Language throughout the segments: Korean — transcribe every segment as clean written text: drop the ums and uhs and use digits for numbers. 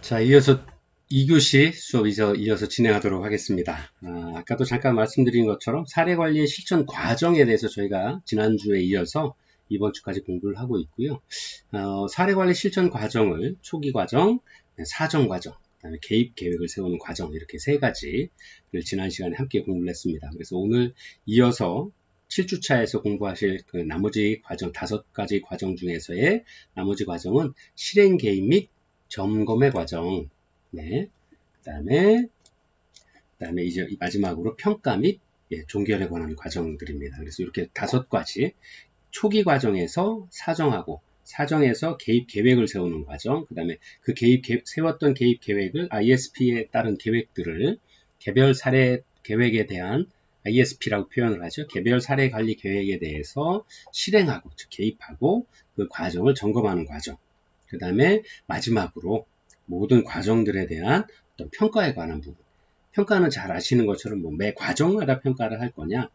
자, 이어서 2교시 수업에서 이어서 진행하도록 하겠습니다. 아까도 잠깐 말씀드린 것처럼 사례관리의 실천 과정에 대해서 저희가 지난주에 이어서 이번 주까지 공부를 하고 있고요. 사례관리 실천 과정을 초기 과정, 사정 과정, 그다음에 개입 계획을 세우는 과정 이렇게 세 가지를 지난 시간에 함께 공부를 했습니다. 그래서 오늘 이어서 7주차에서 공부하실 그 나머지 과정 5가지 과정 중에서의 나머지 과정은 실행 개입 및 점검의 과정, 네. 그다음에 이제 마지막으로 평가 및 종결에 관한 과정들입니다. 그래서 이렇게 5가지 초기 과정에서 사정하고 사정에서 개입 계획을 세우는 과정, 그다음에 그 세웠던 개입 계획을 ISP에 따른 계획들을 개별 사례 계획에 대한 ISP라고 표현을 하죠. 개별 사례 관리 계획에 대해서 실행하고 즉 개입하고 그 과정을 점검하는 과정. 그 다음에 마지막으로 모든 과정들에 대한 어떤 평가에 관한 부분. 평가는 잘 아시는 것처럼 매 과정마다 평가를 할 거냐,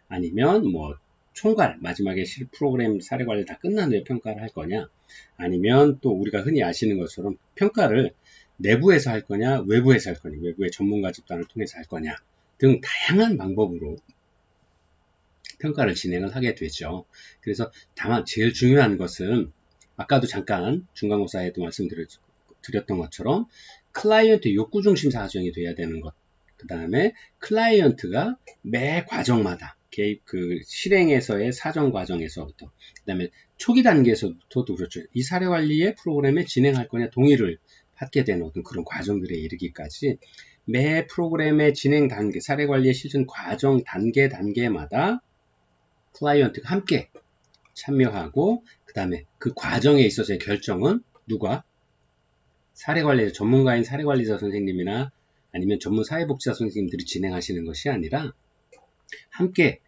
아니면 총괄, 마지막에 프로그램 사례 관리 다 끝난 후에 평가를 할 거냐, 아니면 또 우리가 흔히 아시는 것처럼 평가를 내부에서 할 거냐, 외부에서 할 거냐, 외부의 전문가 집단을 통해서 할 거냐 등 다양한 방법으로 평가를 진행을 하게 되죠. 그래서 다만 제일 중요한 것은 아까도 잠깐 중간고사에도 말씀드렸던 것처럼 클라이언트 욕구 중심 사정이 돼야 되는 것. 그 다음에 클라이언트가 매 과정마다 그 실행에서의 사정 과정에서부터, 그 다음에 초기 단계에서부터도 그렇죠. 이 사례 관리의 프로그램에 진행할 거냐 동의를 받게 되는 어떤 그런 과정들에 이르기까지 매 프로그램의 진행 단계, 사례 관리의 실천 과정 단계마다 클라이언트가 함께 참여하고, 그 다음에 그 과정에 있어서의 결정은 누가? 사례관리 전문가인 사례관리자 선생님이나 아니면 전문 사회복지사 선생님들이 진행하시는 것이 아니라 함께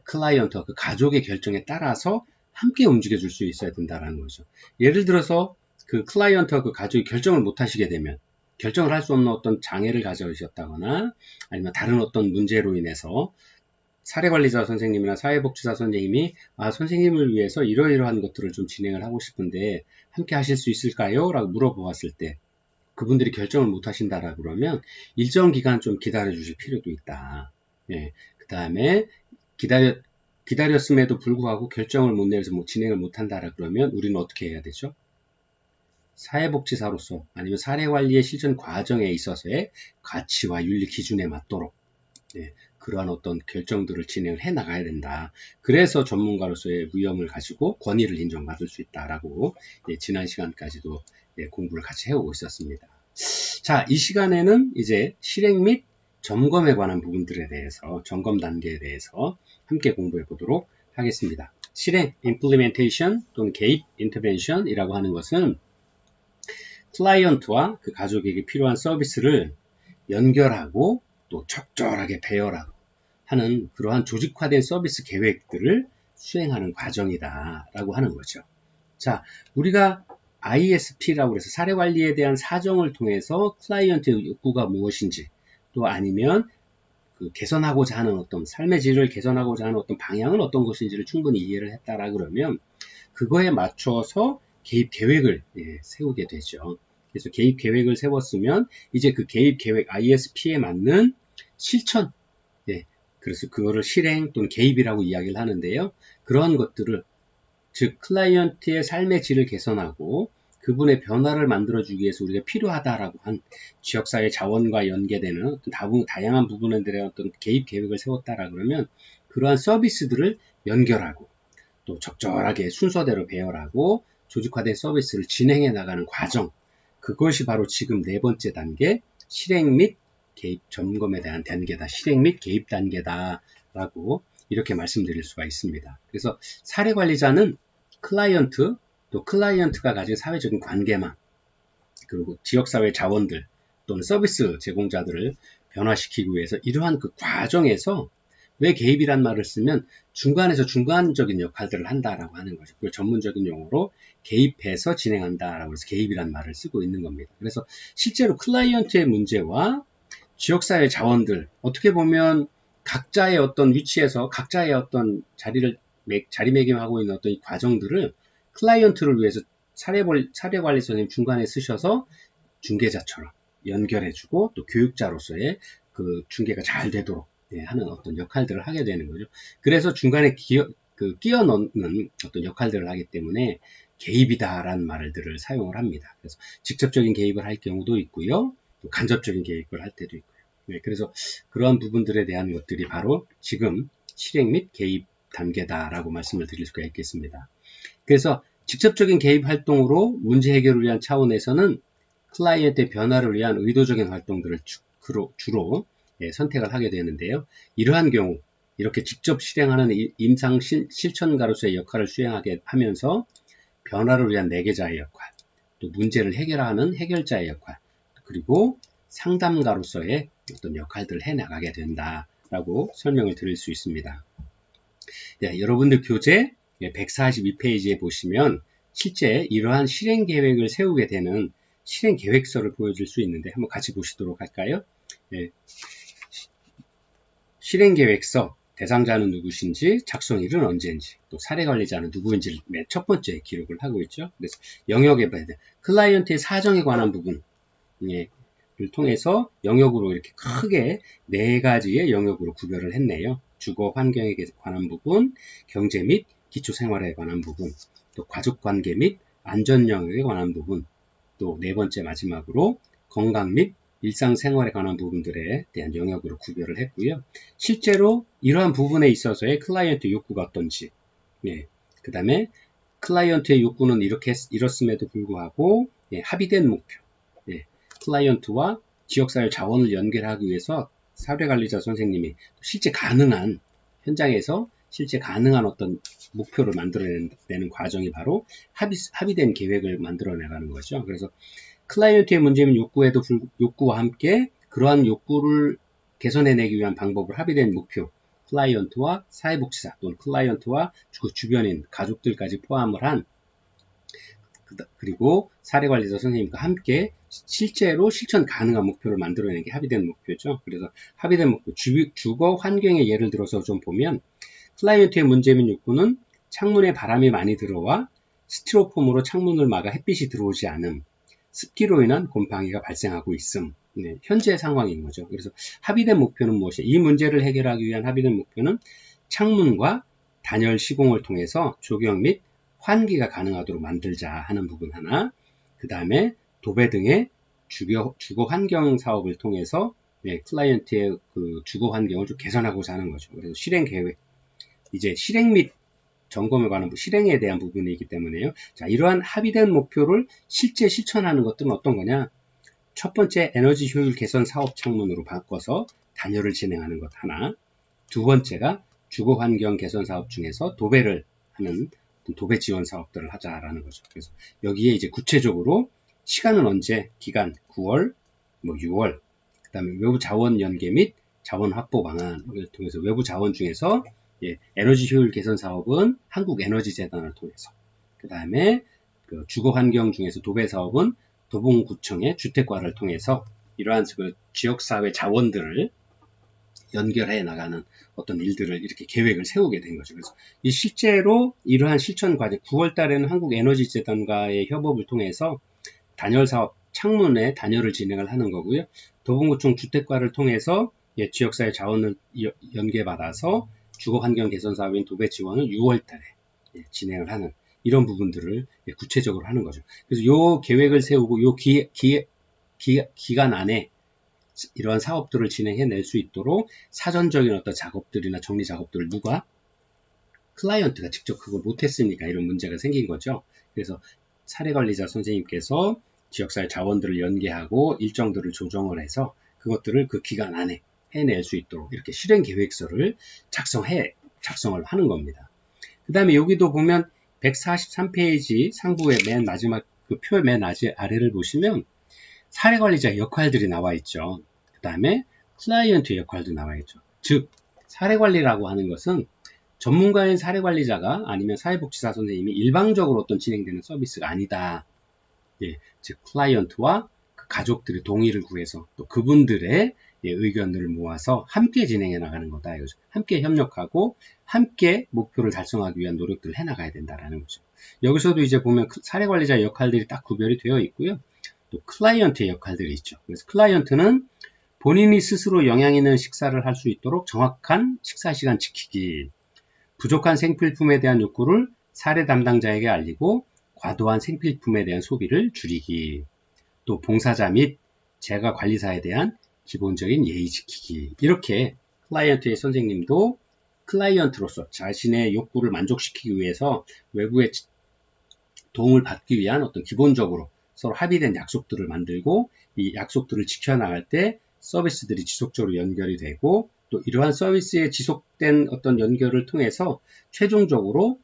클라이언트와 그 가족의 결정에 따라서 함께 움직여줄 수 있어야 된다는 거죠. 예를 들어서 그 클라이언트와 그 가족이 결정을 못 하시게 되면, 결정을 할 수 없는 어떤 장애를 가져오셨다거나 아니면 다른 어떤 문제로 인해서 사례관리자 선생님이나 사회복지사 선생님이 선생님을 위해서 이러이러한 것들을 좀 진행을 하고 싶은데 함께 하실 수 있을까요? 라고 물어보았을 때 그분들이 결정을 못 하신다라 그러면 일정 기간 좀 기다려 주실 필요도 있다. 그 다음에 기다렸음에도 불구하고 결정을 못 내서 진행을 못 한다라 그러면 우리는 어떻게 해야 되죠? 사회복지사로서 아니면 사례관리의 실천 과정에 있어서의 가치와 윤리 기준에 맞도록 그러한 어떤 결정들을 진행을 해 나가야 된다. 그래서 전문가로서의 위엄을 가지고 권위를 인정받을 수 있다라고 지난 시간까지도 공부를 같이 해오고 있었습니다. 자, 이 시간에는 이제 실행 및 점검에 관한 부분들에 대해서, 점검 단계에 대해서 함께 공부해 보도록 하겠습니다. 실행, implementation 또는 개입, intervention 이라고 하는 것은 클라이언트와 그 가족에게 필요한 서비스를 연결하고 또 적절하게 배열하고 하는 그러한 조직화된 서비스 계획들을 수행하는 과정이다라고 하는 거죠. 자, 우리가 ISP라고 해서 사례관리에 대한 사정을 통해서 클라이언트의 욕구가 무엇인지, 또 아니면 그 개선하고자 하는 어떤 삶의 질을 개선하고자 하는 어떤 방향은 어떤 것인지를 충분히 이해를 했다라 그러면 그거에 맞춰서 개입 계획을 세우게 되죠. 그래서 개입 계획을 세웠으면 이제 그 개입 계획 ISP에 맞는 실천, 그래서 그거를 실행 또는 개입이라고 이야기를 하는데요. 그런 것들을, 즉 클라이언트의 삶의 질을 개선하고 그분의 변화를 만들어주기 위해서 우리가 필요하다라고 한 지역사회 자원과 연계되는 어떤 다양한 부분들의 어떤 개입 계획을 세웠다라 그러면 그러한 서비스들을 연결하고 또 적절하게 순서대로 배열하고 조직화된 서비스를 진행해 나가는 과정, 그것이 바로 지금 4번째 단계 실행 및 개입 점검에 대한 단계다. 실행 및 개입 단계다 라고 이렇게 말씀드릴 수가 있습니다. 그래서 사례관리자는 클라이언트, 또 클라이언트가 가진 사회적인 관계망, 그리고 지역사회 자원들 또는 서비스 제공자들을 변화시키기 위해서 이러한 그 과정에서, 왜 개입이란 말을 쓰면 중간에서 중간적인 역할들을 한다라고 하는 거죠. 그 전문적인 용어로 개입해서 진행한다라고 해서 개입이란 말을 쓰고 있는 겁니다. 그래서 실제로 클라이언트의 문제와 지역사회 자원들, 어떻게 보면 각자의 어떤 위치에서 각자의 어떤 자리매김하고 있는 어떤 이 과정들을 클라이언트를 위해서 사례관리 선생님 중간에 쓰셔서 중개자처럼 연결해주고 또 교육자로서의 그 중개가 잘 되도록 하는 어떤 역할들을 하게 되는 거죠. 그래서 중간에 끼어 넣는 어떤 역할들을 하기 때문에 개입이다라는 말들을 사용을 합니다. 그래서 직접적인 개입을 할 경우도 있고요. 또 간접적인 개입을 할 때도 있고요. 그래서 그러한 부분들에 대한 것들이 바로 지금 실행 및 개입 단계다라고 말씀을 드릴 수가 있겠습니다. 그래서 직접적인 개입 활동으로 문제 해결을 위한 차원에서는 클라이언트의 변화를 위한 의도적인 활동들을 주로 선택을 하게 되는데요. 이러한 경우 이렇게 직접 실행하는 임상 실천가로서의 역할을 수행하게 하면서 변화를 위한 매개자의 역할, 또 문제를 해결하는 해결자의 역할, 그리고 상담가로서의 어떤 역할들을 해나가게 된다라고 설명을 드릴 수 있습니다. 여러분들 교재 142페이지에 보시면 실제 이러한 실행 계획을 세우게 되는 실행 계획서를 보여줄 수 있는데 한번 같이 보시도록 할까요? 실행 계획서 대상자는 누구신지, 작성일은 언제인지, 또 사례관리자는 누구인지를 맨 첫 번째 기록을 하고 있죠. 그래서 영역에 봐야 돼. 클라이언트의 사정에 관한 부분을 통해서 영역으로 이렇게 크게 4가지의 영역으로 구별을 했네요. 주거 환경에 관한 부분, 경제 및 기초생활에 관한 부분, 또 가족관계 및 안전 영역에 관한 부분, 또 4번째 마지막으로 건강 및 일상생활에 관한 부분들에 대한 영역으로 구별을 했고요. 실제로 이러한 부분에 있어서의 클라이언트 욕구가 어떤지, 그 다음에 클라이언트의 욕구는 이렇음에도 불구하고 합의된 목표, 클라이언트와 지역사회 자원을 연결하기 위해서 사례관리자 선생님이 실제 가능한 현장에서 실제 가능한 어떤 목표를 만들어내는 과정이 바로 합의된 계획을 만들어내가는 거죠. 그래서 클라이언트의 문제 및 욕구와 함께 그러한 욕구를 개선해내기 위한 방법을 합의된 목표, 클라이언트와 사회복지사 또는 클라이언트와 그 주변인 가족들까지 포함을 한 그리고 사례관리자 선생님과 함께 실제로 실천 가능한 목표를 만들어내는 게 합의된 목표죠. 그래서 합의된 목표, 주거 환경의 예를 들어서 좀 보면 클라이언트의 문제 및 욕구는 창문에 바람이 많이 들어와 스티로폼으로 창문을 막아 햇빛이 들어오지 않음, 습기로 인한 곰팡이가 발생하고 있음, 현재 상황인 거죠. 그래서 합의된 목표는 무엇이냐? 이 문제를 해결하기 위한 합의된 목표는 창문과 단열 시공을 통해서 조경 및 환기가 가능하도록 만들자 하는 부분 하나, 그 다음에 도배 등의 주거 환경 사업을 통해서 클라이언트의 그 주거 환경을 좀 개선하고자 하는 거죠. 그래서 실행 계획, 이제 실행 및 점검에 관한 실행에 대한 부분이기 때문에요. 자, 이러한 합의된 목표를 실제 실천하는 것들은 어떤 거냐? 첫 번째, 에너지 효율 개선 사업 창문으로 바꿔서 단열을 진행하는 것 하나, 두 번째가 주거 환경 개선 사업 중에서 도배를 하는 도배 지원 사업들을 하자라는 거죠. 그래서 여기에 이제 구체적으로 시간은 언제, 기간 9월, 6월, 그 다음에 외부 자원 연계 및 자원 확보 방안을 통해서 외부 자원 중에서 에너지 효율 개선 사업은 한국에너지재단을 통해서, 그 다음에 그 주거 환경 중에서 도배 사업은 도봉구청의 주택과를 통해서 이러한 그 지역사회 자원들을 연결해 나가는 어떤 일들을 이렇게 계획을 세우게 된 거죠. 그래서 실제로 이러한 실천 과정, 9월 달에는 한국에너지재단과의 협업을 통해서 단열 사업, 창문에 단열을 진행을 하는 거고요. 도봉구청 주택과를 통해서 지역사회 자원을 연계받아서 주거환경 개선 사업인 도배 지원을 6월 달에 진행을 하는 이런 부분들을 구체적으로 하는 거죠. 그래서 요 계획을 세우고 요 기간 안에 이러한 사업들을 진행해낼 수 있도록 사전적인 어떤 작업들이나 정리 작업들을 누가? 클라이언트가 직접 그걸 못했으니까 이런 문제가 생긴 거죠. 그래서 사례관리자 선생님께서 지역사회 자원들을 연계하고 일정들을 조정을 해서 그것들을 그 기간 안에 해낼 수 있도록 이렇게 실행 계획서를 작성을 하는 겁니다. 그 다음에 여기도 보면 143페이지 상부의 맨 마지막 그 표 맨 아래를 보시면 사례관리자 역할들이 나와 있죠. 그 다음에 클라이언트 역할도 나와 있죠. 즉 사례관리라고 하는 것은 전문가인 사례관리자가 아니면 사회복지사 선생님이 일방적으로 어떤 진행되는 서비스가 아니다. 즉 클라이언트와 그 가족들의 동의를 구해서 또 그분들의 의견을 모아서 함께 진행해 나가는 거다. 함께 협력하고 함께 목표를 달성하기 위한 노력들을 해나가야 된다라는 거죠. 여기서도 이제 보면 사례관리자 역할들이 딱 구별이 되어 있고요. 또 클라이언트의 역할들이 있죠. 그래서 클라이언트는 본인이 스스로 영향 있는 식사를 할 수 있도록 정확한 식사 시간 지키기, 부족한 생필품에 대한 욕구를 사례 담당자에게 알리고 과도한 생필품에 대한 소비를 줄이기, 또 봉사자 및 재가 관리사에 대한 기본적인 예의 지키기. 이렇게 클라이언트의 선생님도 클라이언트로서 자신의 욕구를 만족시키기 위해서 외부의 도움을 받기 위한 어떤 기본적으로 서로 합의된 약속들을 만들고 이 약속들을 지켜나갈 때 서비스들이 지속적으로 연결이 되고 또 이러한 서비스의 지속된 어떤 연결을 통해서 최종적으로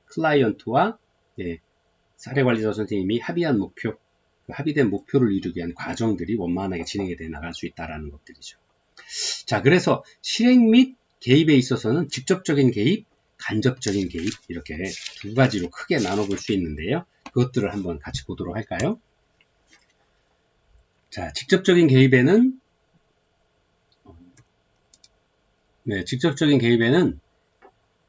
클라이언트와 사례관리자 선생님이 합의한 목표, 합의된 목표를 이루기 위한 과정들이 원만하게 진행이 돼 나갈 수 있다는 것들이죠. 자, 그래서 실행 및 개입에 있어서는 직접적인 개입, 간접적인 개입 이렇게 두 가지로 크게 나눠볼 수 있는데요. 그것들을 한번 같이 보도록 할까요? 자, 직접적인 개입에는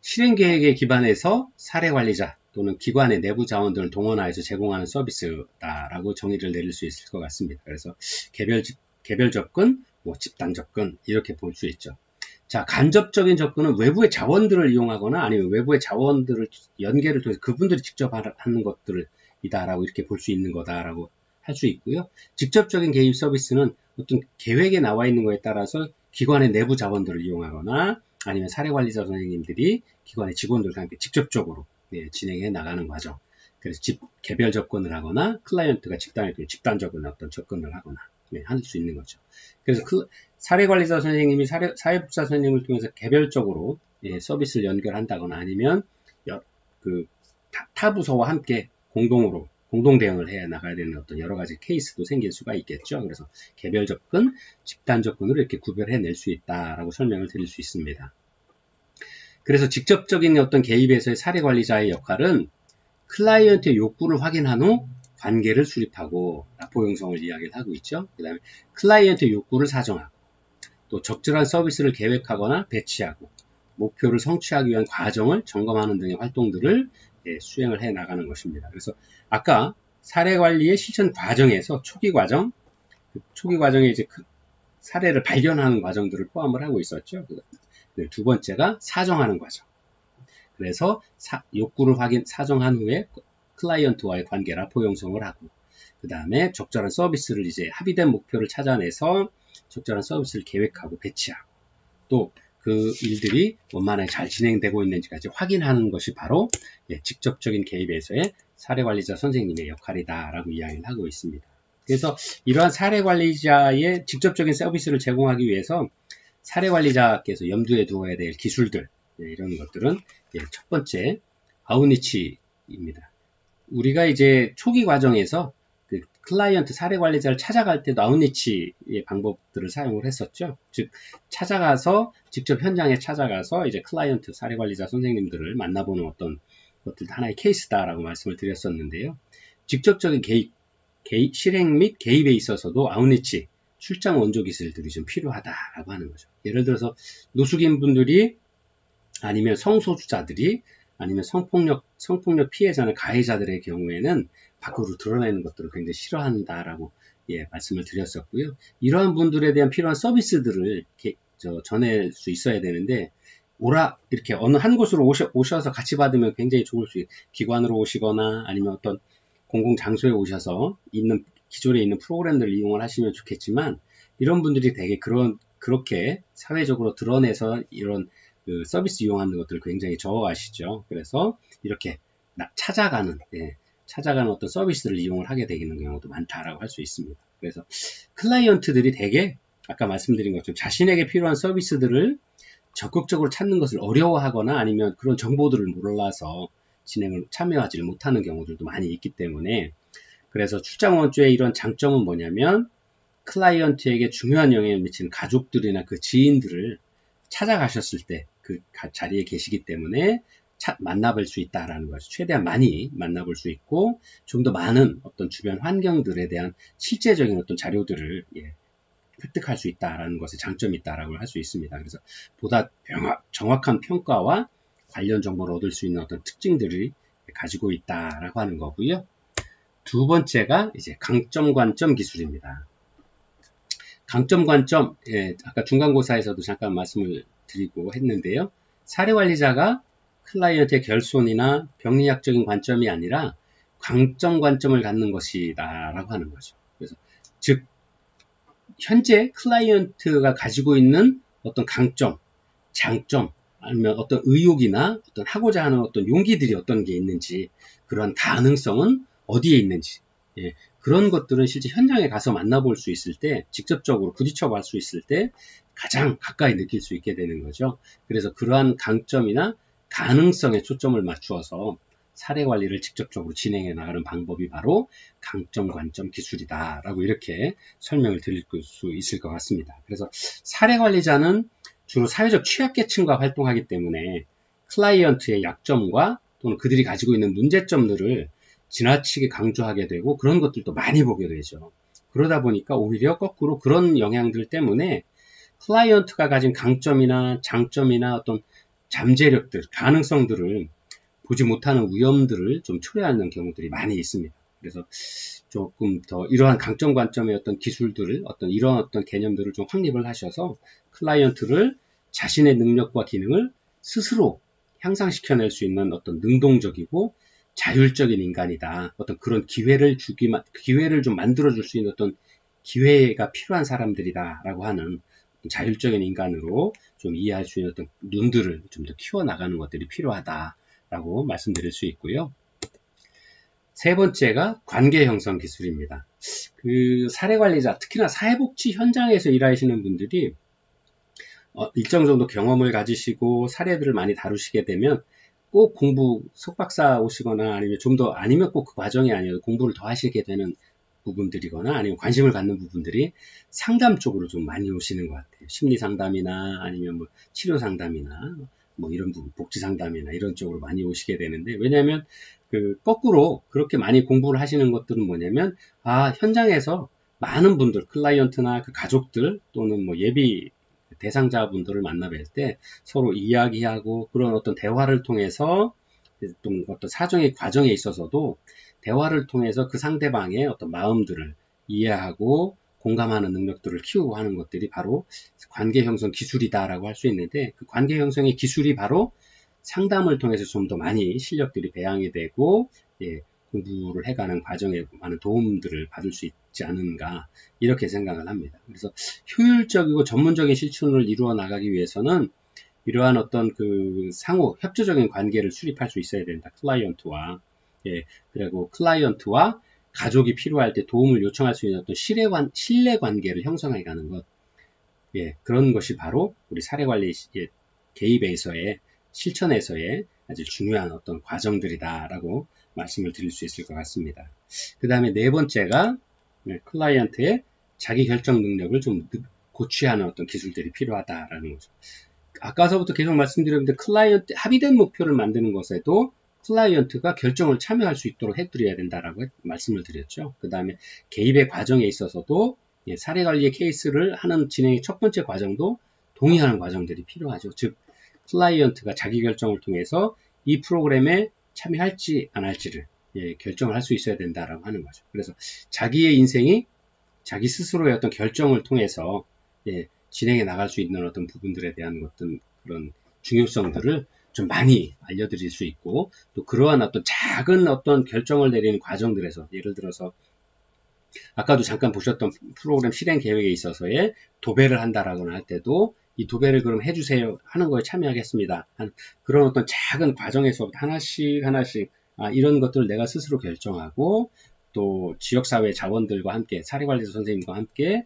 실행계획에 기반해서 사례관리자 또는 기관의 내부 자원들을 동원하여서 제공하는 서비스다라고 정의를 내릴 수 있을 것 같습니다. 그래서 개별 접근, 집단 접근 이렇게 볼 수 있죠. 자, 간접적인 접근은 외부의 자원들을 이용하거나 아니면 외부의 자원들을 연계를 통해서 그분들이 직접 하는 것들이다라고 이렇게 볼 수 있는 거다라고 할 수 있고요. 직접적인 개입 서비스는 어떤 계획에 나와 있는 거에 따라서 기관의 내부 자원들을 이용하거나 아니면 사례관리자 선생님들이 기관의 직원들과 함께 직접적으로 진행해 나가는 과정. 그래서 개별 접근을 하거나 클라이언트가 집단적인 어떤 접근을 하거나 할 수 있는 거죠. 그래서 사례관리자 선생님이 사회복지사 선생님을 통해서 개별적으로 서비스를 연결한다거나 아니면 타 부서와 함께 공동 대응을 해 나가야 되는 어떤 여러 가지 케이스도 생길 수가 있겠죠. 그래서 개별 접근, 집단 접근으로 이렇게 구별해 낼 수 있다라고 설명을 드릴 수 있습니다. 그래서 직접적인 어떤 개입에서의 사례관리자의 역할은 클라이언트의 욕구를 확인한 후 관계를 수립하고 라포 형성을 이야기를 하고 있죠. 그 다음에 클라이언트의 욕구를 사정하고 또 적절한 서비스를 계획하거나 배치하고 목표를 성취하기 위한 과정을 점검하는 등의 활동들을 수행을 해 나가는 것입니다. 그래서 아까 사례관리의 실천 과정에서 초기 과정에 이제 사례를 발견하는 과정들을 포함을 하고 있었죠. 두 번째가 사정하는 과정. 그래서 욕구를 사정한 후에 클라이언트와의 관계 라포 형성을 하고 그 다음에 적절한 서비스를 이제 합의된 목표를 찾아내서 적절한 서비스를 계획하고 배치하고 또 그 일들이 원만하게 잘 진행되고 있는지까지 확인하는 것이 바로 직접적인 개입에서의 사례관리자 선생님의 역할이다라고 이야기를 하고 있습니다. 그래서 이러한 사례관리자의 직접적인 서비스를 제공하기 위해서 사례관리자께서 염두에 두어야 될 기술들 이런 것들은 첫 번째 아웃리치입니다. 우리가 이제 초기 과정에서 그 클라이언트 사례관리자를 찾아갈 때도 아웃리치의 방법들을 사용을 했었죠. 즉 직접 현장에 찾아가서 이제 클라이언트 사례관리자 선생님들을 만나보는 어떤 것들 하나의 케이스다라고 말씀을 드렸었는데요. 직접적인 실행 및 개입에 있어서도 아웃리치 출장 원조 기술들이 좀 필요하다라고 하는 거죠. 예를 들어서 노숙인 분들이 아니면 성소수자들이 아니면 성폭력 피해자나 가해자들의 경우에는 밖으로 드러내는 것들을 굉장히 싫어한다라고 말씀을 드렸었고요. 이러한 분들에 대한 필요한 서비스들을 전할 수 있어야 되는데 이렇게 어느 한 곳으로 오셔서 같이 받으면 굉장히 좋을 수 있어요. 기관으로 오시거나 아니면 어떤 공공장소에 오셔서 기존에 있는 프로그램들을 이용을 하시면 좋겠지만 이런 분들이 되게 그렇게 사회적으로 드러내서 이런 서비스 이용하는 것들을 굉장히 좋아하시죠. 그래서 이렇게 찾아가는 어떤 서비스를 이용을 하게 되는 경우도 많다라고 할 수 있습니다. 그래서 클라이언트들이 되게 아까 말씀드린 것처럼 자신에게 필요한 서비스들을 적극적으로 찾는 것을 어려워하거나 아니면 그런 정보들을 몰라서 참여하지 못하는 경우들도 많이 있기 때문에 그래서 출장 원조의 이런 장점은 뭐냐면 클라이언트에게 중요한 영향을 미치는 가족들이나 그 지인들을 찾아가셨을 때 그 자리에 계시기 때문에 만나볼 수 있다라는 거죠. 최대한 많이 만나볼 수 있고 좀 더 많은 어떤 주변 환경들에 대한 실제적인 어떤 자료들을 획득할 수 있다라는 것에 장점이 있다라고 할 수 있습니다. 그래서 보다 정확한 평가와 관련 정보를 얻을 수 있는 어떤 특징들을 가지고 있다라고 하는 거고요. 두 번째가 이제 강점 관점 기술입니다. 강점 관점, 아까 중간고사에서도 잠깐 말씀을 드리고 했는데요. 사례관리자가 클라이언트의 결손이나 병리학적인 관점이 아니라 강점 관점을 갖는 것이다 라고 하는 거죠. 그래서 즉 현재 클라이언트가 가지고 있는 어떤 강점, 장점, 아니면 어떤 의욕이나 어떤 하고자 하는 어떤 용기들이 어떤 게 있는지, 그런 가능성은 어디에 있는지, 그런 것들은 실제 현장에 가서 만나볼 수 있을 때, 직접적으로 부딪혀 볼 수 있을 때 가장 가까이 느낄 수 있게 되는 거죠. 그래서 그러한 강점이나 가능성에 초점을 맞추어서 사례 관리를 직접적으로 진행해 나가는 방법이 바로 강점 관점 기술이다 라고 이렇게 설명을 드릴 수 있을 것 같습니다. 그래서 사례 관리자는 주로 사회적 취약계층과 활동하기 때문에 클라이언트의 약점과 또는 그들이 가지고 있는 문제점들을 지나치게 강조하게 되고 그런 것들도 많이 보게 되죠. 그러다 보니까 오히려 거꾸로 그런 영향들 때문에 클라이언트가 가진 강점이나 장점이나 어떤 잠재력들, 가능성들을 보지 못하는 위험들을 좀 초래하는 경우들이 많이 있습니다. 그래서 조금 더 이러한 강점 관점의 어떤 기술들을, 이런 어떤 개념들을 좀 확립을 하셔서 클라이언트를 자신의 능력과 기능을 스스로 향상시켜낼 수 있는 어떤 능동적이고 자율적인 인간이다. 어떤 그런 기회를 좀 만들어줄 수 있는 어떤 기회가 필요한 사람들이다라고 하는 자율적인 인간으로 좀 이해할 수 있는 어떤 눈들을 좀 더 키워나가는 것들이 필요하다라고 말씀드릴 수 있고요. 세 번째가 관계 형성 기술입니다. 그 사례관리자, 특히나 사회복지 현장에서 일하시는 분들이 일정 정도 경험을 가지시고 사례들을 많이 다루시게 되면 꼭 공부 석박사 오시거나 아니면 좀 더 아니면 꼭 그 과정이 아니어도 공부를 더 하시게 되는 부분들이거나 아니면 관심을 갖는 부분들이 상담 쪽으로 좀 많이 오시는 것 같아요. 심리 상담이나 아니면 뭐 치료 상담이나 뭐 이런 부분, 복지 상담이나 이런 쪽으로 많이 오시게 되는데, 왜냐하면 그 거꾸로 그렇게 많이 공부를 하시는 것들은 뭐냐면 현장에서 많은 분들, 클라이언트나 그 가족들 또는 뭐 예비 대상자분들을 만나뵐 때 서로 이야기하고 그런 어떤 대화를 통해서 좀 어떤 사정의 과정에 있어서도 대화를 통해서 그 상대방의 어떤 마음들을 이해하고 공감하는 능력들을 키우고 하는 것들이 바로 관계 형성 기술이다라고 할 수 있는데, 그 관계 형성의 기술이 바로 상담을 통해서 좀 더 많이 실력들이 배양이 되고 공부를 해가는 과정에 많은 도움들을 받을 수 있지 않은가 이렇게 생각을 합니다. 그래서 효율적이고 전문적인 실천을 이루어 나가기 위해서는 이러한 어떤 그 상호 협조적인 관계를 수립할 수 있어야 된다. 클라이언트와 그리고 클라이언트와 가족이 필요할 때 도움을 요청할 수 있는 어떤 신뢰 관계를 형성해 가는 것, 그런 것이 바로 우리 사례관리 개입에서의 실천에서의 아주 중요한 어떤 과정들이다라고 말씀을 드릴 수 있을 것 같습니다. 그 다음에 네 번째가 클라이언트의 자기 결정 능력을 좀 고취하는 어떤 기술들이 필요하다라는 거죠. 아까서부터 계속 말씀드렸는데 클라이언트 합의된 목표를 만드는 것에도 클라이언트가 결정을 참여할 수 있도록 해드려야 된다라고 말씀을 드렸죠. 그 다음에 개입의 과정에 있어서도 사례관리의 케이스를 하는 진행의 첫 번째 과정도 동의하는 과정들이 필요하죠. 즉 클라이언트가 자기 결정을 통해서 이 프로그램에 참여할지 안 할지를 결정을 할 수 있어야 된다라고 하는 거죠. 그래서 자기의 인생이 자기 스스로의 어떤 결정을 통해서 진행해 나갈 수 있는 어떤 부분들에 대한 어떤 그런 중요성들을 좀 많이 알려드릴 수 있고, 또 그러한 어떤 작은 어떤 결정을 내리는 과정들에서, 예를 들어서 아까도 잠깐 보셨던 프로그램 실행 계획에 있어서의 도배를 한다라거나 할 때도 이 도배를 그럼 해주세요 하는 거에 참여하겠습니다. 그런 어떤 작은 과정에서부터 하나씩 이런 것들을 내가 스스로 결정하고 또 지역사회 자원들과 함께 사례관리사 선생님과 함께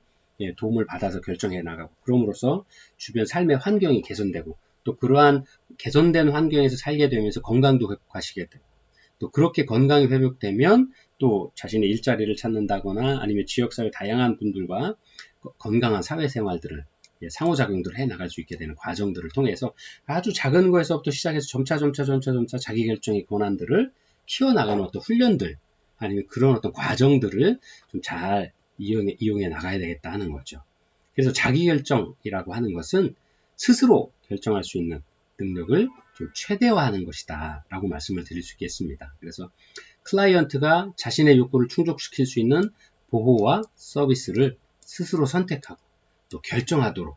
도움을 받아서 결정해 나가고, 그럼으로써 주변 삶의 환경이 개선되고 또 그러한 개선된 환경에서 살게 되면서 건강도 회복하시게 되고, 또 그렇게 건강이 회복되면 또 자신의 일자리를 찾는다거나 아니면 지역사회 다양한 분들과 건강한 사회생활들을 상호작용들을 해 나갈 수 있게 되는 과정들을 통해서 아주 작은 거에서부터 시작해서 점차 자기결정의 권한들을 키워나가는 어떤 훈련들 아니면 그런 어떤 과정들을 좀 잘 이용해 나가야 되겠다 하는 거죠. 그래서 자기결정이라고 하는 것은 스스로 결정할 수 있는 능력을 좀 최대화하는 것이다 라고 말씀을 드릴 수 있겠습니다. 그래서 클라이언트가 자신의 욕구를 충족시킬 수 있는 보호와 서비스를 스스로 선택하고 또 결정하도록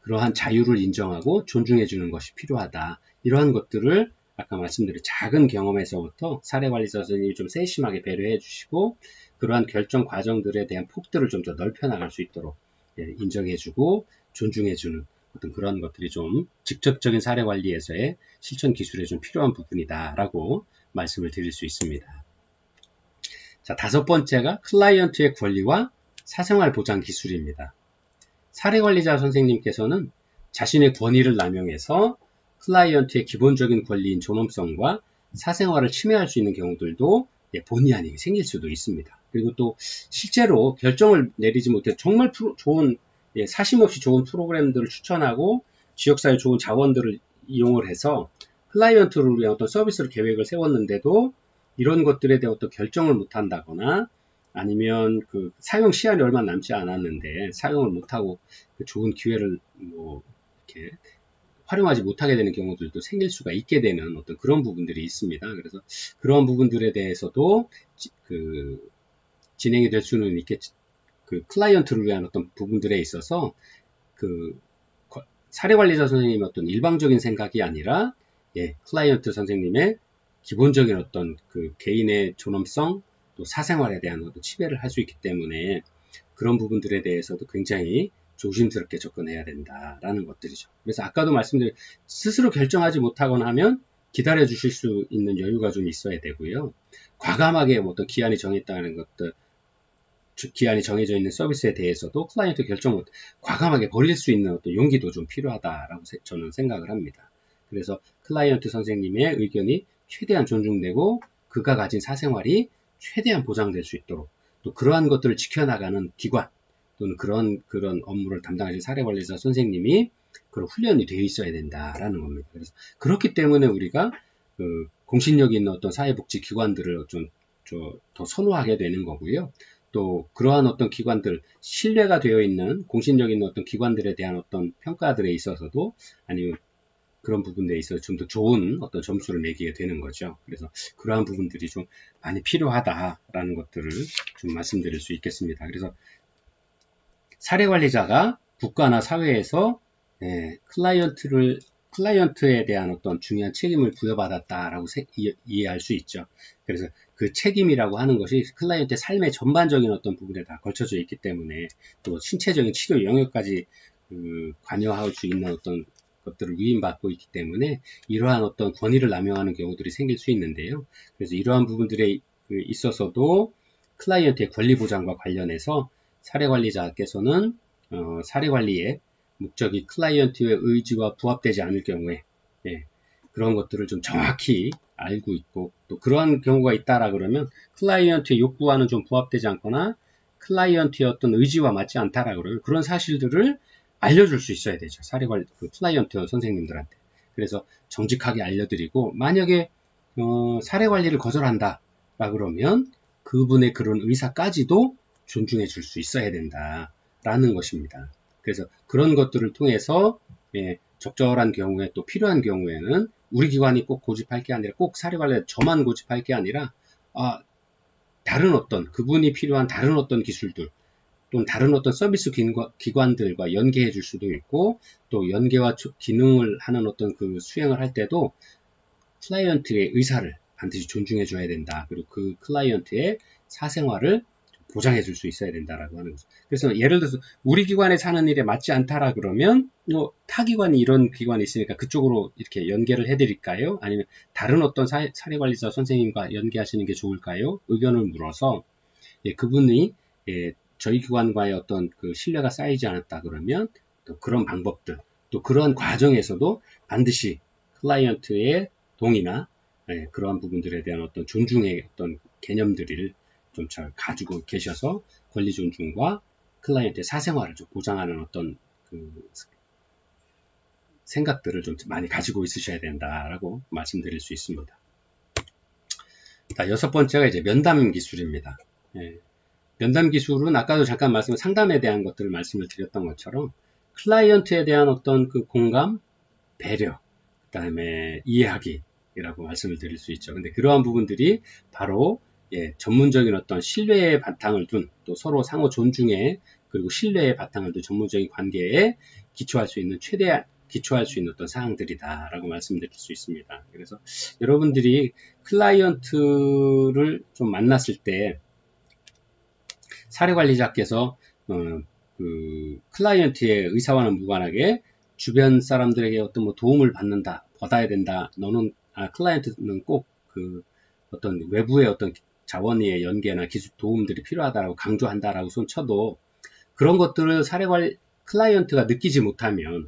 그러한 자유를 인정하고 존중해 주는 것이 필요하다. 이러한 것들을 아까 말씀드린 작은 경험에서부터 사례관리자 선생님이 좀 세심하게 배려해 주시고 그러한 결정 과정들에 대한 폭들을 좀 더 넓혀 나갈 수 있도록 인정해 주고 존중해 주는 어떤 그런 것들이 좀 직접적인 사례관리에서의 실천 기술에 좀 필요한 부분이다라고 말씀을 드릴 수 있습니다. 자, 다섯 번째가 클라이언트의 권리와 사생활 보장 기술입니다. 사례관리자 선생님께서는 자신의 권위를 남용해서 클라이언트의 기본적인 권리인 존엄성과 사생활을 침해할 수 있는 경우들도 본의 아니게 생길 수도 있습니다. 그리고 또 실제로 결정을 내리지 못해 정말 좋은 사심없이 좋은 프로그램들을 추천하고 지역사회 좋은 자원들을 이용을 해서 클라이언트를 위한 어떤 서비스를 계획을 세웠는데도 이런 것들에 대한 어떤 결정을 못한다거나 아니면 그 사용 시한이 얼마 남지 않았는데 사용을 못하고 그 좋은 기회를 뭐 이렇게 활용하지 못하게 되는 경우들도 생길 수가 있게 되는 어떤 그런 부분들이 있습니다. 그래서 그런 부분들에 대해서도 진행이 될 수는 있겠지. 그 클라이언트를 위한 어떤 부분들에 있어서 그 사례관리자 선생님의 어떤 일방적인 생각이 아니라 클라이언트 선생님의 기본적인 어떤 그 개인의 존엄성 또 사생활에 대한 어떤 침해를 할 수 있기 때문에 그런 부분들에 대해서도 굉장히 조심스럽게 접근해야 된다라는 것들이죠. 그래서 아까도 말씀드린 스스로 결정하지 못하거나 하면 기다려 주실 수 있는 여유가 좀 있어야 되고요. 과감하게 어떤 기한이 정했다는 것들, 기한이 정해져 있는 서비스에 대해서도 클라이언트 결정을 과감하게 버릴 수 있는 어떤 용기도 좀 필요하다라고 저는 생각을 합니다. 그래서 클라이언트 선생님의 의견이 최대한 존중되고 그가 가진 사생활이 최대한 보장될 수 있도록 또 그러한 것들을 지켜나가는 기관 또는 그런 업무를 담당하신 사례관리자 선생님이 그런 훈련이 되어 있어야 된다라는 겁니다. 그래서 그렇기 때문에 우리가 공신력 있는 어떤 사회복지 기관들을 좀 더 선호하게 되는 거고요. 또 그러한 어떤 기관들, 신뢰가 되어 있는 공신력 있는 어떤 기관들에 대한 어떤 평가들에 있어서도 아니면 그런 부분에 있어서 좀 더 좋은 어떤 점수를 매기게 되는 거죠. 그래서 그러한 부분들이 좀 많이 필요하다라는 것들을 좀 말씀드릴 수 있겠습니다. 그래서 사례관리자가 국가나 사회에서 클라이언트에 대한 어떤 중요한 책임을 부여받았다라고 이해할 수 있죠. 그래서 그 책임이라고 하는 것이 클라이언트의 삶의 전반적인 어떤 부분에 다 걸쳐져 있기 때문에 또 신체적인 치료 영역까지 관여할 수 있는 어떤 것들을 위임받고 있기 때문에 이러한 어떤 권위를 남용하는 경우들이 생길 수 있는데요. 그래서 이러한 부분들에 있어서도 클라이언트의 권리 보장과 관련해서 사례관리자께서는 사례관리의 목적이 클라이언트의 의지와 부합되지 않을 경우에 그런 것들을 좀 정확히 알고 있고 또 그러한 경우가 있다라 그러면 클라이언트의 욕구와는 좀 부합되지 않거나 클라이언트의 어떤 의지와 맞지 않다라 그러면 그런 사실들을 알려줄 수 있어야 되죠. 클라이언트 선생님들한테. 그래서 정직하게 알려드리고 만약에 사례관리를 거절한다 라 그러면 그분의 그런 의사까지도 존중해 줄 수 있어야 된다라는 것입니다. 그래서 그런 것들을 통해서 적절한 경우에 또 필요한 경우에는 우리 기관이 꼭 고집할 게 아니라 꼭 사례관리 저만 고집할 게 아니라 다른 어떤 그분이 필요한 다른 어떤 기술들 또는 다른 어떤 서비스 기관들과 연계해 줄 수도 있고 또 연계와 기능을 하는 어떤 그 수행을 할 때도 클라이언트의 의사를 반드시 존중해 줘야 된다. 그리고 그 클라이언트의 사생활을 보장해 줄 수 있어야 된다라고 하는 거죠. 그래서 예를 들어서 우리 기관에 사는 일에 맞지 않다라 그러면 타 기관이 이런 기관이 있으니까 그쪽으로 이렇게 연계를 해드릴까요? 아니면 다른 어떤 사례관리자 선생님과 연계하시는 게 좋을까요? 의견을 물어서 그분이 저희 기관과의 어떤 그 신뢰가 쌓이지 않았다 그러면 또 그런 방법들 또 그런 과정에서도 반드시 클라이언트의 동의나 그러한 부분들에 대한 어떤 존중의 어떤 개념들을 좀 잘 가지고 계셔서 권리 존중과 클라이언트의 사생활을 좀 보장하는 어떤 그 생각들을 좀 많이 가지고 있으셔야 된다라고 말씀드릴 수 있습니다. 자, 여섯 번째가 이제 면담 기술입니다. 면담 기술은 아까도 잠깐 상담에 대한 것들을 말씀을 드렸던 것처럼 클라이언트에 대한 어떤 그 공감, 배려, 그 다음에 이해하기, 이라고 말씀을 드릴 수 있죠. 근데 그러한 부분들이 바로 전문적인 어떤 신뢰의 바탕을 둔, 또 서로 상호 존중에, 그리고 신뢰의 바탕을 둔 전문적인 관계에 기초할 수 있는 최대한 기초할 수 있는 어떤 사항들이다라고 말씀드릴 수 있습니다. 그래서 여러분들이 클라이언트를 좀 만났을 때 사례관리자께서 클라이언트의 의사와는 무관하게 주변 사람들에게 어떤 뭐 도움을 받아야 된다. 너는 클라이언트는 꼭 어떤 외부의 어떤 자원의 연계나 기술 도움들이 필요하다라고 강조한다라고 손 쳐도 그런 것들을 클라이언트가 느끼지 못하면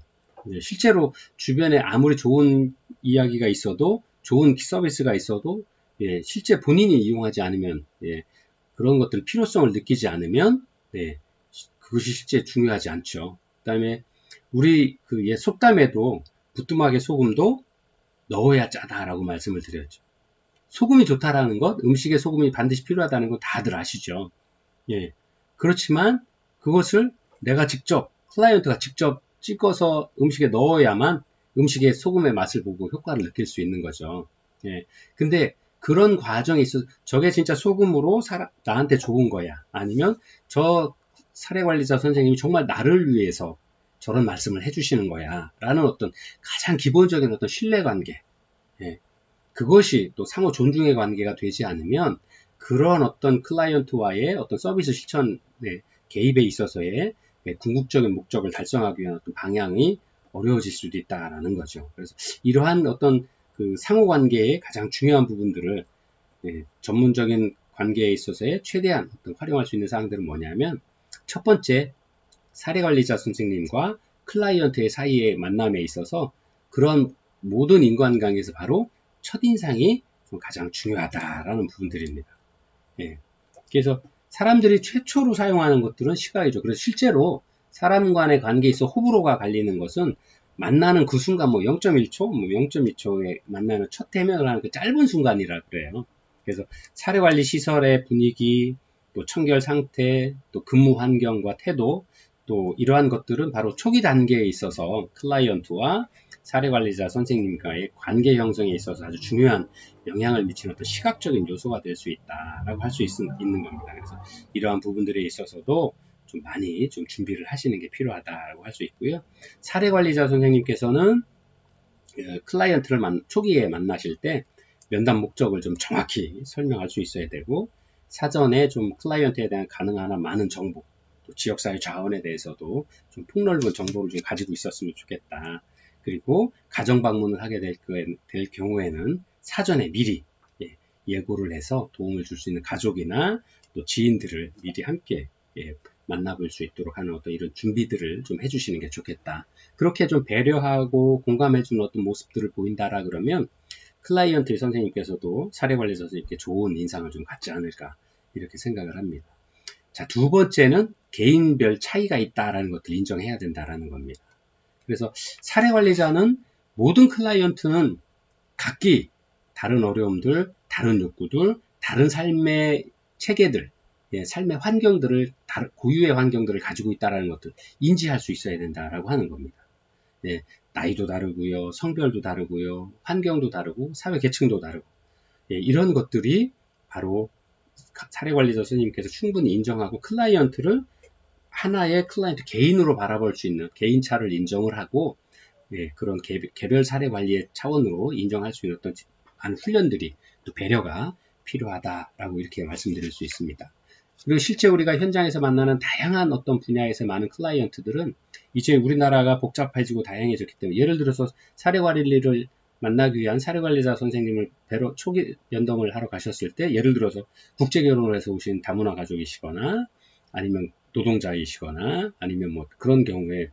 실제로 주변에 아무리 좋은 이야기가 있어도 좋은 서비스가 있어도 실제 본인이 이용하지 않으면 그런 것들 필요성을 느끼지 않으면 그것이 실제 중요하지 않죠. 그 다음에 우리 속담에도 부뚜막에 소금도 넣어야 짜다라고 말씀을 드렸죠. 소금이 좋다라는 것, 음식에 소금이 반드시 필요하다는 건 다들 아시죠. 그렇지만 그것을 내가 클라이언트가 직접 찍어서 음식에 넣어야만 음식의 소금의 맛을 보고 효과를 느낄 수 있는 거죠. 근데 그런 과정에 있어서 저게 진짜 소금으로 나한테 좋은 거야. 아니면 저 사례관리자 선생님이 정말 나를 위해서 저런 말씀을 해주시는 거야. 라는 어떤 가장 기본적인 어떤 신뢰관계. 그것이 또 상호 존중의 관계가 되지 않으면 그런 어떤 클라이언트와의 어떤 서비스 실천 개입에 있어서의 궁극적인 목적을 달성하기 위한 어떤 방향이 어려워질 수도 있다라는 거죠. 그래서 이러한 어떤 상호관계의 가장 중요한 부분들을 전문적인 관계에 있어서의 최대한 어떤 활용할 수 있는 사항들은 뭐냐면 첫 번째, 사례관리자 선생님과 클라이언트의 사이의 만남에 있어서 그런 모든 인간관계에서 바로 첫인상이 가장 중요하다라는 부분들입니다. 그래서 사람들이 최초로 사용하는 것들은 시각이죠. 그래서 실제로 사람 간의 관계에 있어 호불호가 갈리는 것은 만나는 그 순간 0.1초, 0.2초에 만나는 첫 대면을 하는 그 짧은 순간이라 그래요. 그래서 사례관리 시설의 분위기, 또 청결 상태, 또 근무 환경과 태도, 또 이러한 것들은 바로 초기 단계에 있어서 클라이언트와 사례관리자 선생님과의 관계 형성에 있어서 아주 중요한 영향을 미치는 어떤 시각적인 요소가 될 수 있다라고 할 수 있는 겁니다. 그래서 이러한 부분들에 있어서도 좀 많이 좀 준비를 하시는 게 필요하다고 할 수 있고요. 사례관리자 선생님께서는 클라이언트를 초기에 만나실 때 면담 목적을 좀 정확히 설명할 수 있어야 되고 사전에 좀 클라이언트에 대한 가능한 많은 정보, 또 지역사회 자원에 대해서도 좀 폭넓은 정보를 좀 가지고 있었으면 좋겠다. 그리고 가정 방문을 하게 될 경우에는 사전에 미리 예고를 해서 도움을 줄 수 있는 가족이나 또 지인들을 미리 함께 만나볼 수 있도록 하는 어떤 이런 준비들을 좀 해주시는 게 좋겠다. 그렇게 좀 배려하고 공감해주는 어떤 모습들을 보인다라 그러면 클라이언트 선생님께서도 사례관리 선생님께 좋은 인상을 좀 갖지 않을까 이렇게 생각을 합니다. 자, 두 번째는 개인별 차이가 있다라는 것들 인정해야 된다라는 겁니다. 그래서 사례관리자는 모든 클라이언트는 각기 다른 어려움들, 다른 욕구들, 다른 삶의 체계들, 삶의 환경들을 고유의 환경들을 가지고 있다는 것들 인지할 수 있어야 된다라고 하는 겁니다. 나이도 다르고요, 성별도 다르고요, 환경도 다르고, 사회 계층도 다르고 이런 것들이 바로 사례관리자 선생님께서 충분히 인정하고 클라이언트를 하나의 클라이언트 개인으로 바라볼 수 있는 개인차를 인정을 하고 그런 개별 사례 관리의 차원으로 인정할 수 있는 어떤 많은 훈련들이 또 배려가 필요하다라고 이렇게 말씀드릴 수 있습니다. 그리고 실제 우리가 현장에서 만나는 다양한 어떤 분야에서 많은 클라이언트들은 이제 우리나라가 복잡해지고 다양해졌기 때문에 예를 들어서 사례관리를 만나기 위한 사례관리자 선생님을 초기 면담을 하러 가셨을 때 예를 들어서 국제결혼을 해서 오신 다문화 가족이시거나 아니면 노동자이시거나 아니면 그런 경우에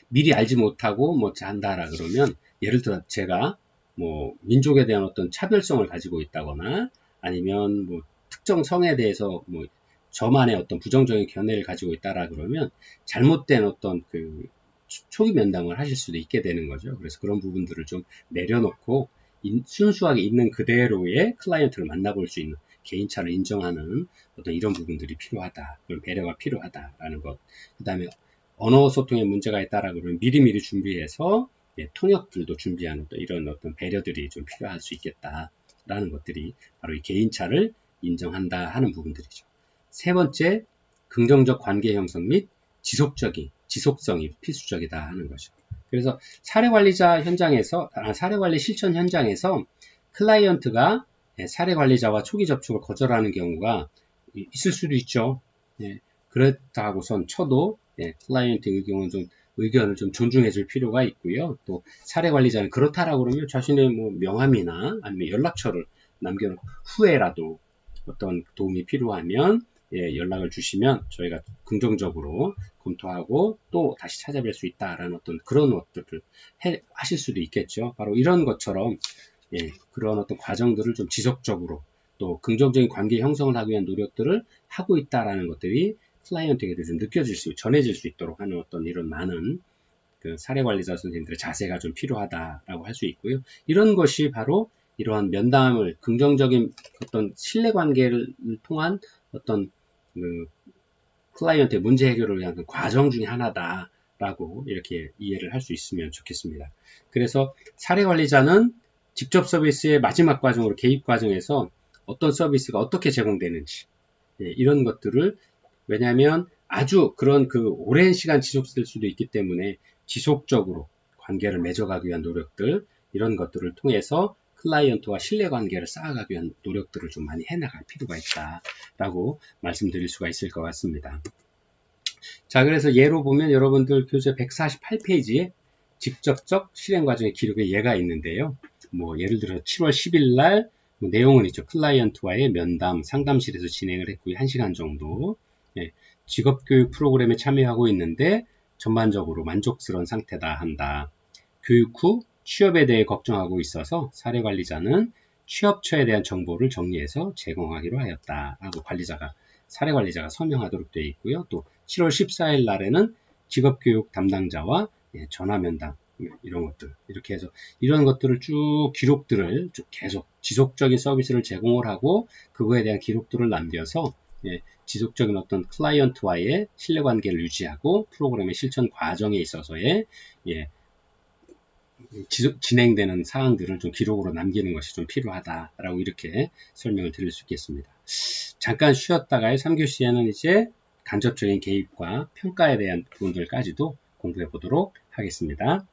미리 알지 못하고 한다라 그러면 예를 들어 제가 민족에 대한 어떤 차별성을 가지고 있다거나 아니면 특정 성에 대해서 저만의 어떤 부정적인 견해를 가지고 있다라 그러면 잘못된 어떤 초기 면담을 하실 수도 있게 되는 거죠. 그래서 그런 부분들을 좀 내려놓고 순수하게 있는 그대로의 클라이언트를 만나볼 수 있는 개인차를 인정하는 어떤 이런 부분들이 필요하다. 그런 배려가 필요하다라는 것. 그 다음에 언어 소통에 문제가 있다라 그러면 미리미리 준비해서 통역들도 준비하는 또 이런 어떤 배려들이 좀 필요할 수 있겠다라는 것들이 바로 이 개인차를 인정한다 하는 부분들이죠. 세 번째, 긍정적 관계 형성 및 지속성이 필수적이다 하는 거죠. 그래서 사례관리자 현장에서, 사례관리 실천 현장에서 클라이언트가 사례관리자와 초기 접촉을 거절하는 경우가 있을 수도 있죠. 그렇다고선 쳐도 클라이언트의 의견을 좀 존중해 줄 필요가 있고요. 또 사례관리자는 그렇다라고 그러면 자신의 뭐 명함이나 아니면 연락처를 남겨놓고 후에라도 어떤 도움이 필요하면 연락을 주시면 저희가 긍정적으로 검토하고 또 다시 찾아뵐 수 있다라는 어떤 그런 것들을 하실 수도 있겠죠. 바로 이런 것처럼 그런 어떤 과정들을 좀 지속적으로 또 긍정적인 관계 형성을 하기 위한 노력들을 하고 있다라는 것들이 클라이언트에게도 좀 전해질 수 있도록 하는 어떤 이런 많은 그 사례관리자 선생님들의 자세가 좀 필요하다라고 할 수 있고요. 이런 것이 바로 이러한 면담을 긍정적인 어떤 신뢰관계를 통한 어떤 그 클라이언트의 문제 해결을 위한 과정 중에 하나다라고 이렇게 이해를 할 수 있으면 좋겠습니다. 그래서 사례관리자는 직접 서비스의 마지막 과정으로 개입 과정에서 어떤 서비스가 어떻게 제공되는지 이런 것들을 왜냐하면 아주 그런 그 오랜 시간 지속될 수도 있기 때문에 지속적으로 관계를 맺어가기 위한 노력들 이런 것들을 통해서 클라이언트와 신뢰관계를 쌓아가기 위한 노력들을 좀 많이 해나갈 필요가 있다라고 말씀드릴 수가 있을 것 같습니다. 자, 그래서 예로 보면 여러분들 교재 148페이지에 직접적 실행 과정의 기록의 예가 있는데요. 뭐 예를 들어 7월 10일 날 내용은 있죠. 클라이언트와의 면담, 상담실에서 진행을 했고요. 1시간 정도. 직업교육 프로그램에 참여하고 있는데 전반적으로 만족스러운 상태다 한다. 교육 후 취업에 대해 걱정하고 있어서 사례관리자는 취업처에 대한 정보를 정리해서 제공하기로 하였다. 하고 사례관리자가 서명하도록 되어 있고요. 또 7월 14일 날에는 직업교육 담당자와 전화면담 이런 것들 이렇게 해서 이런 것들을 쭉 기록들을 쭉 계속 지속적인 서비스를 제공을 하고 그거에 대한 기록들을 남겨서 지속적인 어떤 클라이언트와의 신뢰관계를 유지하고 프로그램의 실천 과정에 있어서의 진행되는 사항들을 좀 기록으로 남기는 것이 좀 필요하다라고 이렇게 설명을 드릴 수 있겠습니다. 잠깐 쉬었다가요. 3교시에는 이제 간접적인 개입과 평가에 대한 부분들까지도 공부해 보도록 하겠습니다.